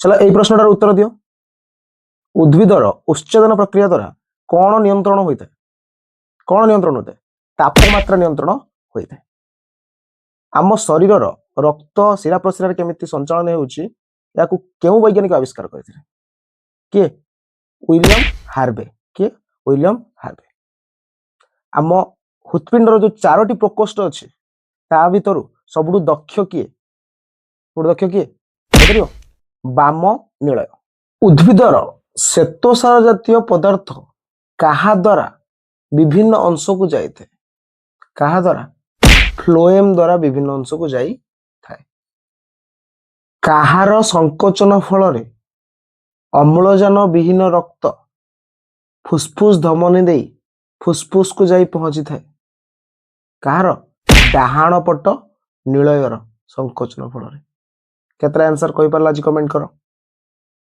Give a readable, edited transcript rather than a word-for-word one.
चलो এই প্রশ্নটার উত্তর দিও। উদ্ভিদর উচ্ছেদন প্রক্রিয়া দ্বারা কোন নিয়ন্ত্রণ হইଥାଏ? কোন নিয়ন্ত্রণ হইଥାଏ? তাপমাত্রা নিয়ন্ত্ରଣ হইଥାଏ। ଆମ ଶରୀରର ରକ୍ତ ଶିରା ପ୍ରଶିରାରେ କେମିତି ସଞ୍ଚାଳନ ହେଉଛି ଏହାକୁ କେଉଁ ବୈଜ୍ଞାନିକ ଆବିଷ୍କାର କରିଥିଲେ? କିଏ? William Harvey. କିଏ? William Harvey. ଆମ ହୃତ୍ପିଣ୍ଡର ଯୋଉ 4ଟି ପ୍ରକୋଷ୍ଠ ଅଛି ତା ଭିତରୁ ସବୁଠୁ ଦକ୍ଷ କିଏ? କହିପାରିବ? ବାମ ନିଳୟ। ଉଦ୍ଭିଦର ଶ୍ବେତସାର ଜାତୀୟ ପଦାର୍ଥ କାହା ଦ୍ୱାରା ବିଭିନ୍ନ ଅଂଶକୁ ଯାଇଥାଏ? କାହା ଦ୍ୱାରା? ଫ୍ଲୋଏମ ଦ୍ୱାରା ବିଭିନ୍ନ ଅଂଶକୁ ଯାଇଥାଏ। କାହାର ସଂକୋଚନ ଫଳରେ ଅମ୍ଳଜାନ ବିହୀନ ରକ୍ତ ଫୁସଫୁସ ଧମନୀ ଦେଇ ଫୁସଫୁସକୁ ଯାଇ ପହଞ୍ଚିଥାଏ? କାହାର? ଡାହାଣ ପଟ ନିଳୟର ସଂକୋଚନ ଫଳରେ। କେତେଟା ଆନ୍ସର କହିପାରିଲା ଆଜି କମେଣ୍ଟ କର।